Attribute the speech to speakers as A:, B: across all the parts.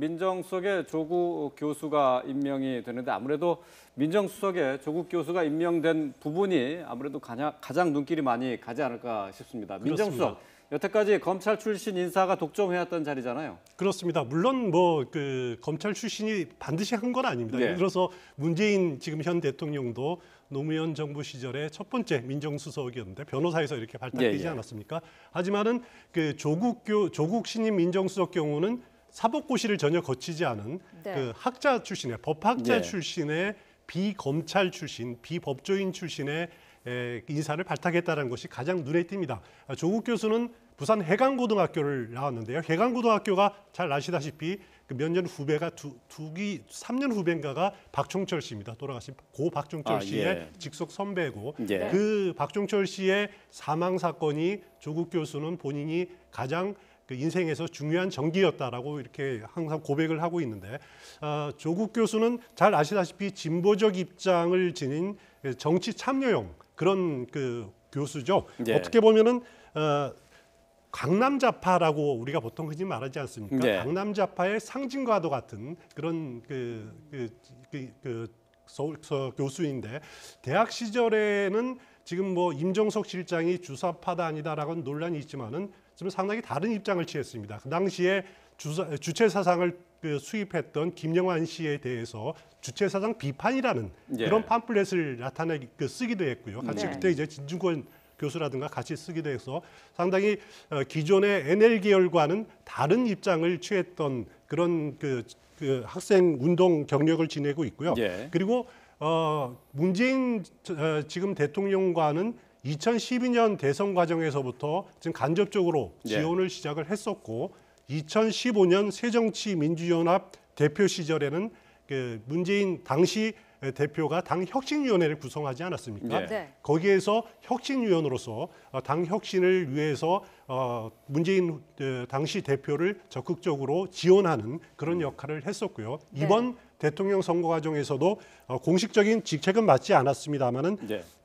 A: 민정수석에 조국 교수가 임명이 되는데 아무래도 민정수석에 조국 교수가 임명된 부분이 아무래도 가장 눈길이 많이 가지 않을까 싶습니다.
B: 그렇습니다.
A: 민정수석, 여태까지 검찰 출신 인사가 독점해왔던 자리잖아요.
B: 그렇습니다. 물론 뭐 그 검찰 출신이 반드시 한 건 아닙니다.
A: 네.
B: 예를 들어서 문재인 지금 현 대통령도 노무현 정부 시절에 첫 번째 민정수석이었는데 변호사에서 이렇게 발탁되지 않았습니까? 하지만은 그 조국 신임 민정수석 경우는 사법고시를 전혀 거치지 않은 그 학자 출신의 법학자 출신의 비검찰 출신, 비법조인 출신의 인사를 발탁했다는 것이 가장 눈에 띕니다. 조국 교수는 부산 해강고등학교를 나왔는데요. 해강고등학교가 잘 아시다시피 그 몇 년 후배가 3년 후배인가가 박종철 씨입니다. 돌아가신 고 박종철 씨의 직속 선배고 그 박종철 씨의 사망 사건이 조국 교수는 본인이 가장 그 인생에서 중요한 전기였다라고 이렇게 항상 고백을 하고 있는데 조국 교수는 잘 아시다시피 진보적 입장을 지닌 정치 참여형 그런 그 교수죠. 어떻게 보면은 강남좌파라고 우리가 보통 흔히 말하지 않습니까? 강남좌파의 상징과도 같은 그런 교수인데 대학 시절에는 지금 뭐 임종석 실장이 주사파다 아니다라고 논란이 있지만은 지금 상당히 다른 입장을 취했습니다. 그 당시에 주체 사상을 수입했던 김영환 씨에 대해서 주체 사상 비판이라는 그런 팜플렛을 쓰기도 했고요. 같이 그때 이제 진중권 교수라든가 같이 쓰기도 해서 상당히 기존의 NL 계열과는 다른 입장을 취했던 그런 그 학생 운동 경력을 지내고 있고요. 그리고 문재인 지금 대통령과는 2012년 대선 과정에서부터 지금 간접적으로 지원을 시작을 했었고 2015년 새정치민주연합 대표 시절에는 그 문재인 당시 대표가 당 혁신위원회를 구성하지 않았습니까? 거기에서 혁신위원으로서 당 혁신을 위해서 문재인 당시 대표를 적극적으로 지원하는 그런 역할을 했었고요. 이번 대통령 선거 과정에서도 공식적인 직책은 맡지 않았습니다만은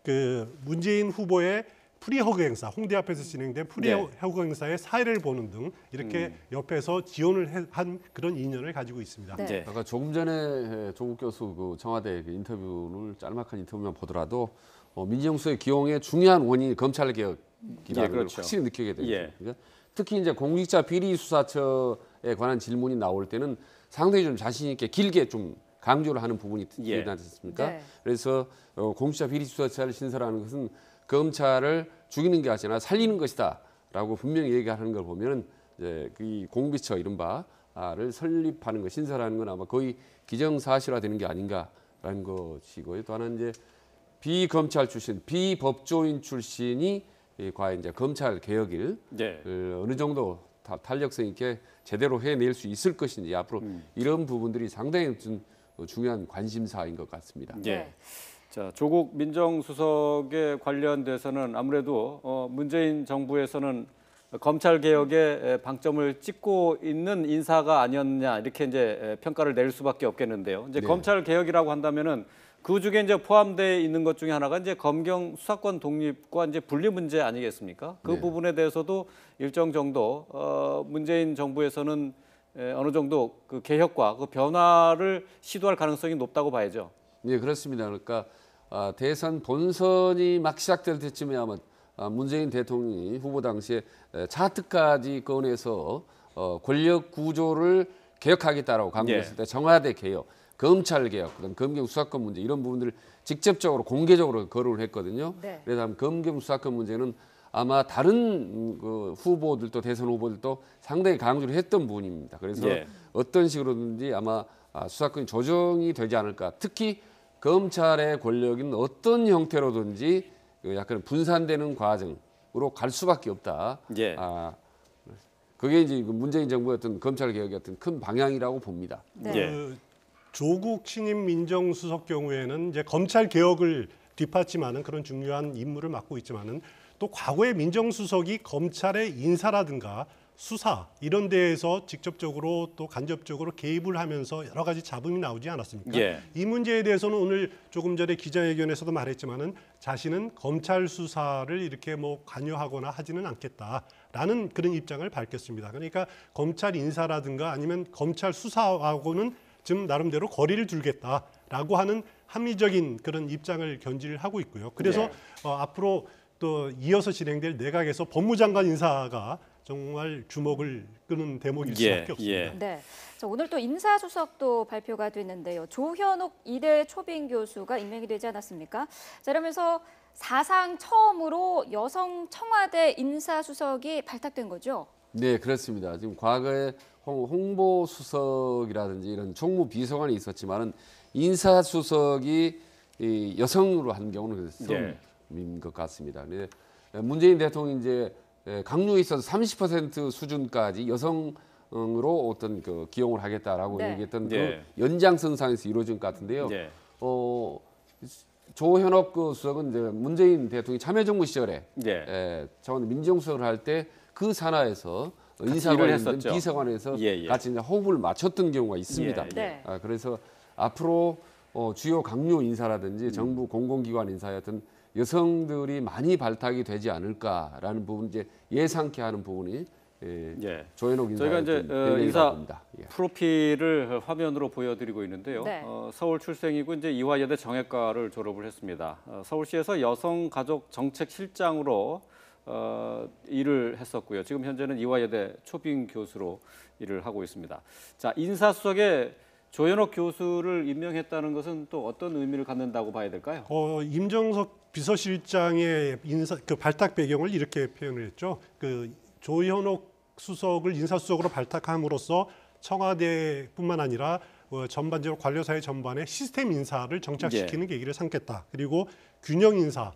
B: 그 문재인 후보의 프리허그 행사, 홍대 앞에서 진행된 프리허그 행사의 사회를 보는 등 이렇게 옆에서 지원을 한 그런 인연을 가지고 있습니다.
C: 아까 조금 전에 조국 교수 그 청와대 그 인터뷰를 짤막한 인터뷰만 보더라도 민정수석의 기용의 중요한 원인이 검찰 개혁이라는 걸 확실히 느끼게 됩니다. 그러니까 특히 이제 공직자 비리 수사처에 관한 질문이 나올 때는 상당히 좀 자신 있게 길게 좀 강조를 하는 부분이 있지 않습니까? 그래서 공직자 비리 수사처를 신설하는 것은 검찰을 죽이는 게 아니라 살리는 것이다라고 분명히 얘기하는 걸 보면 이제 그 공비처 이른바를 설립하는 것, 신설하는 건 아마 거의 기정사실화되는 게 아닌가라는 것이고요. 또 하나는 이제 비검찰 출신, 비법조인 출신이 과연 이제 검찰 개혁을 어느 정도 탄력성 있게 제대로 해낼 수 있을 것인지 앞으로 이런 부분들이 상당히 좀 중요한 관심사인 것 같습니다.
A: 자, 조국 민정수석에 관련돼서는 아무래도 문재인 정부에서는 검찰 개혁에 방점을 찍고 있는 인사가 아니었냐 이렇게 이제 평가를 내릴 수밖에 없겠는데요. 이제 검찰 개혁이라고 한다면은 그 중에 이제 포함되어 있는 것 중에 하나가 이제 검경 수사권 독립과 이제 분리 문제 아니겠습니까? 그 부분에 대해서도 일정 정도 문재인 정부에서는 어느 정도 그 개혁과 그 변화를 시도할 가능성이 높다고 봐야죠.
C: 네, 그렇습니다. 그러니까 대선 본선이 막 시작될 때쯤에 아마 문재인 대통령이 후보 당시에 차트까지 꺼내서 권력 구조를 개혁하겠다라고 강조했을 때 청와대 개혁, 검찰 개혁, 그다음 검경 수사권 문제 이런 부분들을 직접적으로 공개적으로 거론을 했거든요. 그래서 검경 수사권 문제는 아마 다른 그 후보들도 대선 후보들도 상당히 강조를 했던 부분입니다. 그래서 어떤 식으로든지 아마 수사권이 조정이 되지 않을까. 특히 검찰의 권력은 어떤 형태로든지 약간 분산되는 과정으로 갈 수밖에 없다. 그게 이제 문재인 정부의 어떤 검찰 개혁의 어떤 큰 방향이라고 봅니다.
B: 조국 신임 민정수석 경우에는 이제 검찰 개혁을 뒷받침하는 그런 중요한 임무를 맡고 있지만은 또 과거의 민정수석이 검찰의 인사라든가 수사 이런 데에서 직접적으로 또 간접적으로 개입을 하면서 여러 가지 잡음이 나오지 않았습니까?
A: 예.
B: 이 문제에 대해서는 오늘 조금 전에 기자회견에서도 말했지만은 자신은 검찰 수사를 이렇게 뭐 관여하거나 하지는 않겠다라는 그런 입장을 밝혔습니다. 그러니까 검찰 인사라든가 아니면 검찰 수사하고는 좀 나름대로 거리를 두겠다라고 하는 합리적인 그런 입장을 견지를 하고 있고요. 그래서
A: 예.
B: 앞으로 또 이어서 진행될 내각에서 법무장관 인사가 정말 주목을 끄는 대목일 수밖에 없습니다.
A: 예.
D: 네. 자, 오늘 또 인사수석도 발표가 됐는데요. 조현옥 이대 초빙 교수가 임명이 되지 않았습니까? 자, 이러면서 사상 처음으로 여성 청와대 인사수석이 발탁된 거죠?
C: 네, 그렇습니다. 지금 과거에 홍보수석이라든지 이런 총무비서관이 있었지만은 인사수석이 이 여성으로 하는 경우는 처음인 것 같습니다. 근데 문재인 대통령이 이제 강요에 있어서 30% 수준까지 여성으로 어떤 그 기용을 하겠다라고
D: 네.
C: 얘기했던
A: 네.
C: 그 연장선상에서 이루어진 것 같은데요.
A: 네.
C: 조현옥 그 수석은 이제 문재인 대통령이 참여정부 시절에
A: 네.
C: 청와대 민정수석을 할 때 그 산하에서
A: 일을
C: 인사관이든
A: 했었죠.
C: 비서관에서
A: 예.
C: 같이 이제 호흡을 맞췄던 경우가 있습니다.
A: 예.
D: 네.
C: 그래서 앞으로 주요 강요 인사라든지 정부 공공기관 인사였던 여성들이 많이 발탁이 되지 않을까라는 부분 이제 예상케 하는 부분이
A: 예.
C: 조현옥 인사의
A: 저희가 이제
C: 배경이라고
A: 인사
C: 봅니다. 예.
A: 프로필을 화면으로 보여드리고 있는데요.
D: 네.
A: 서울 출생이고 이제 이화여대 정외과를 졸업을 했습니다. 서울시에서 여성가족정책실장으로 일을 했었고요. 지금 현재는 이화여대 초빙 교수로 일을 하고 있습니다. 자, 인사수석에 조현옥 교수를 임명했다는 것은 또 어떤 의미를 갖는다고 봐야 될까요?
B: 임정석 비서실장의 인사 그 발탁 배경을 이렇게 표현을 했죠. 그 조현옥 수석을 인사수석으로 발탁함으로써 청와대뿐만 아니라 전반적으로 관료사회 전반에 시스템 인사를 정착시키는 계기를 삼겠다. 그리고 균형 인사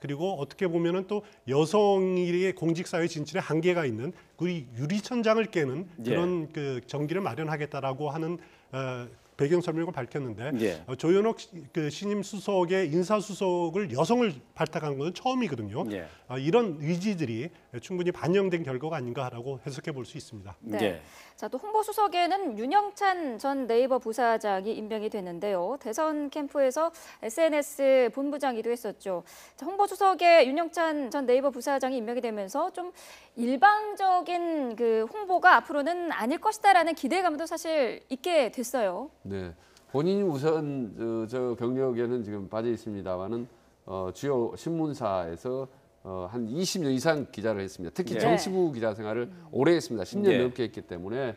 B: 그리고 어떻게 보면은 또 여성의 공직사회 진출에 한계가 있는 그 유리천장을 깨는 그런 그 전기를 마련하겠다라고 하는 배경 설명을 밝혔는데 조현옥 그 신임 수석의 인사수석을 여성을 발탁한 것은 처음이거든요. 이런 의지들이 충분히 반영된 결과가 아닌가라고 해석해 볼 수 있습니다.
D: 네. 자, 또 홍보수석에는 윤영찬 전 네이버 부사장이 임명이 됐는데요. 대선 캠프에서 SNS 본부장이기도 했었죠. 자, 홍보수석에 윤영찬 전 네이버 부사장이 임명이 되면서 좀 일방적인 그 홍보가 앞으로는 아닐 것이다라는 기대감도 사실 있게 됐어요.
C: 네, 본인이 우선 저 경력에는 지금 빠져 있습니다만은 주요 신문사에서 한 20년 이상 기자를 했습니다. 특히 정치부 기자 생활을 오래 했습니다. 10년 넘게 했기 때문에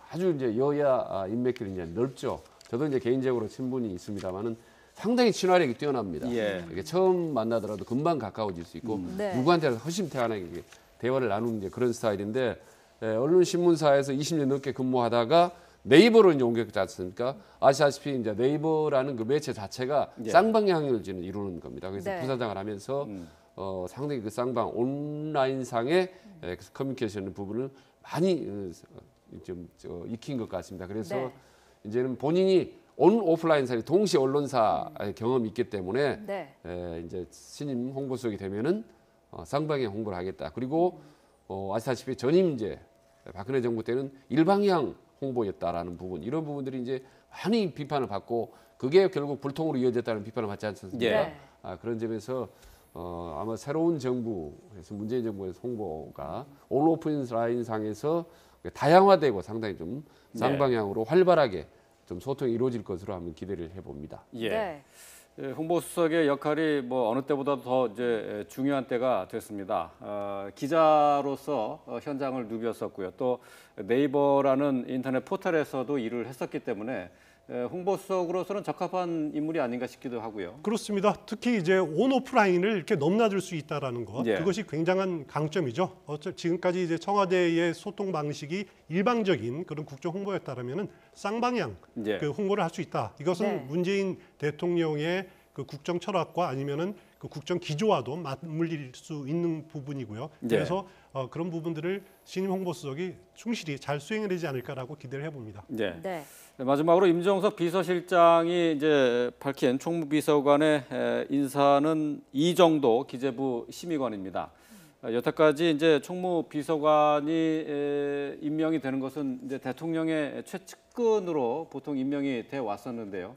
C: 아주 이제 여야 인맥들이 이제 넓죠. 저도 이제 개인적으로 친분이 있습니다만은 상당히 친화력이 뛰어납니다. 이게 처음 만나더라도 금방 가까워질 수 있고 누구한테나 허심탄회하게 대화를 나누는 이제 그런 스타일인데 언론 신문사에서 20년 넘게 근무하다가 네이버로 이제 옮겼지 않습니까? 아시다시피 이제 네이버라는 그 매체 자체가 쌍방향을 지금 이루는 겁니다. 그래서 부사장을 하면서 상당히 그 쌍방 온라인상의 커뮤니케이션 부분을 많이 좀 익힌 것 같습니다. 그래서 이제는 본인이 온 오프라인 사이 동시 언론사의 경험이 있기 때문에 이제 신임 홍보수석이 되면은 쌍방향 홍보를 하겠다. 그리고 아시다시피 전임 이제 박근혜 정부 때는 일방향 홍보였다라는 부분 이런 부분들이 이제 많이 비판을 받고 그게 결국 불통으로 이어졌다는 비판을 받지 않습니까? 그런 점에서 아마 새로운 정부에서 문재인 정부에서 홍보가 올 오프라인 상에서 다양화되고 상당히 좀 쌍방향으로 활발하게 좀 소통이 이루어질 것으로 한번 기대를 해봅니다.
A: 홍보수석의 역할이 뭐 어느 때보다도 더 이제 중요한 때가 됐습니다. 기자로서 현장을 누볐었고요. 또 네이버라는 인터넷 포털에서도 일을 했었기 때문에 홍보수석으로서는 적합한 인물이 아닌가 싶기도 하고요.
B: 그렇습니다. 특히 이제 온 오프라인을 이렇게 넘나들 수 있다라는 것, 그것이 굉장한 강점이죠. 지금까지 이제 청와대의 소통 방식이 일방적인 그런 국정 홍보였다라면은 쌍방향 그 홍보를 할 수 있다. 이것은 문재인 대통령의 그 국정 철학과 아니면은 그 국정 기조와도 맞물릴 수 있는 부분이고요. 그래서 그런 부분들을 신임 홍보수석이 충실히 잘 수행해내지 않을까라고 기대를 해봅니다.
A: 마지막으로 임정석 비서실장이 이제 밝힌 총무비서관의 인사는 이정도 기재부 심의관입니다. 여태까지 이제 총무비서관이 임명이 되는 것은 이제 대통령의 최측근으로 보통 임명이 돼 왔었는데요.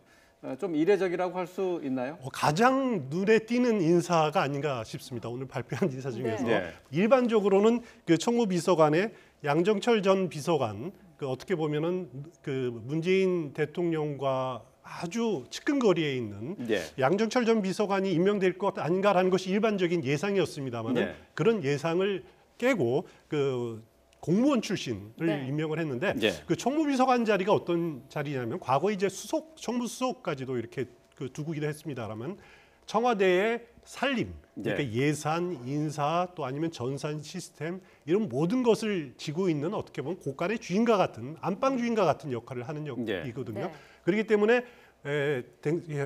A: 좀 이례적이라고 할 수 있나요?
B: 가장 눈에 띄는 인사가 아닌가 싶습니다. 오늘 발표한 인사 중에서
A: 네.
B: 일반적으로는 그 총무비서관의 양정철 전 비서관, 그 어떻게 보면은 그 문재인 대통령과 아주 측근거리에 있는 양정철 전 비서관이 임명될 것 아닌가라는 것이 일반적인 예상이었습니다만은 그런 예상을 깨고 그 공무원 출신을 임명을 했는데 그 총무비서관 자리가 어떤 자리냐면 과거 이제 총무수석까지도 이렇게 그 두고기도 했습니다라면 청와대의 살림, 그러니까 예산, 인사 또 아니면 전산 시스템 이런 모든 것을 지고 있는 어떻게 보면 고간의 주인과 같은 안방 주인과 같은 역할을 하는 역이거든요. 그렇기 때문에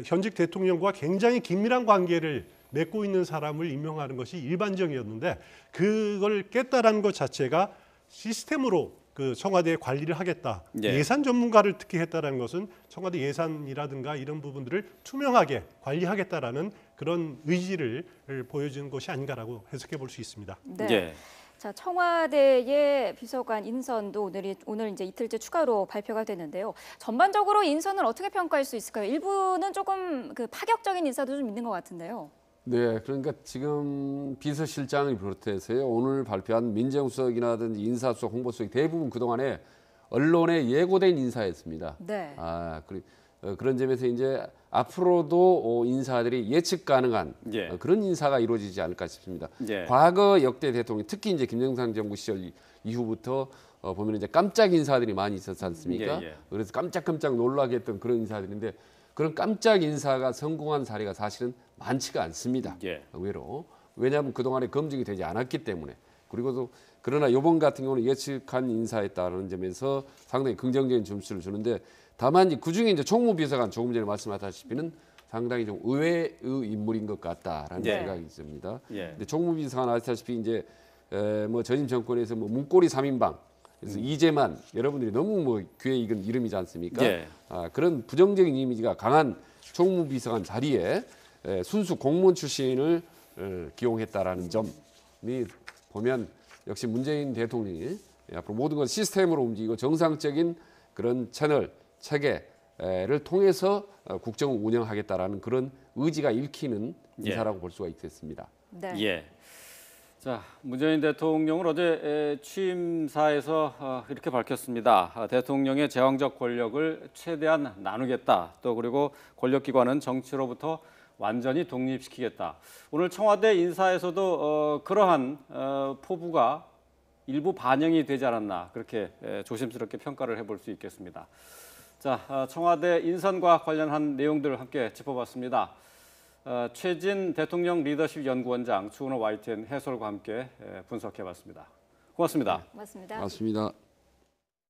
B: 현직 대통령과 굉장히 긴밀한 관계를 맺고 있는 사람을 임명하는 것이 일반적이었는데 그걸 깼다라는 것 자체가 시스템으로 그 청와대의 관리를 하겠다. 예산 전문가를 특히 했다라는 것은 청와대 예산이라든가 이런 부분들을 투명하게 관리하겠다라는 그런 의지를 보여주는 것이 아닌가라고 해석해 볼 수 있습니다.
D: 네. 자, 청와대의 비서관 인선도 오늘 이제 이틀째 추가로 발표가 되는데요. 전반적으로 인선을 어떻게 평가할 수 있을까요? 일부는 조금 그 파격적인 인사도 좀 있는 것 같은데요.
C: 네, 그러니까 지금 비서실장을 비롯해서요 오늘 발표한 민정수석이라든지 인사수석, 홍보수석 대부분 그동안에 언론에 예고된 인사였습니다.
D: 네.
C: 그런 점에서 이제 앞으로도 인사들이 예측 가능한 그런 인사가 이루어지지 않을까 싶습니다. 과거 역대 대통령, 특히 이제 김영삼 정부 시절 이후부터 보면 이제 깜짝 인사들이 많이 있었지 않습니까? 그래서 깜짝깜짝 놀라게 했던 그런 인사들인데 그런 깜짝 인사가 성공한 사례가 사실은 많지가 않습니다. 의외로. 왜냐하면 그동안에 검증이 되지 않았기 때문에. 그리고도 그러나 이번 같은 경우는 예측한 인사였다는 점에서 상당히 긍정적인 점수를 주는데 다만 그중에 이제 총무비서관 조금 전에 말씀하셨다시피는 상당히 좀 의외의 인물인 것 같다라는 생각이 있습니다. 근데 총무비서관 아시다시피 이제 뭐 전임 정권에서 뭐 문고리 3인방 그래서 이재만 여러분들이 너무 뭐 귀에 익은 이름이지 않습니까? 그런 부정적인 이미지가 강한 총무비서관 자리에 순수 공무원 출신을 기용했다라는 점이 보면 역시 문재인 대통령이 앞으로 모든 걸 시스템으로 움직이고 정상적인 그런 채널 체계를 통해서 국정을 운영하겠다라는 그런 의지가 읽히는 인사라고 볼 수가 있겠습니다.
A: 자, 문재인 대통령은 어제 취임사에서 이렇게 밝혔습니다. 대통령의 제왕적 권력을 최대한 나누겠다. 또 그리고 권력기관은 정치로부터 완전히 독립시키겠다. 오늘 청와대 인사에서도 그러한 포부가 일부 반영이 되지 않았나 그렇게 조심스럽게 평가를 해볼 수 있겠습니다. 자, 청와대 인선과 관련한 내용들을 함께 짚어봤습니다. 최진 대통령 리더십 연구원장, 추은호 YTN 해설과 함께 분석해봤습니다. 고맙습니다.
D: 고맙습니다.
C: 맞습니다.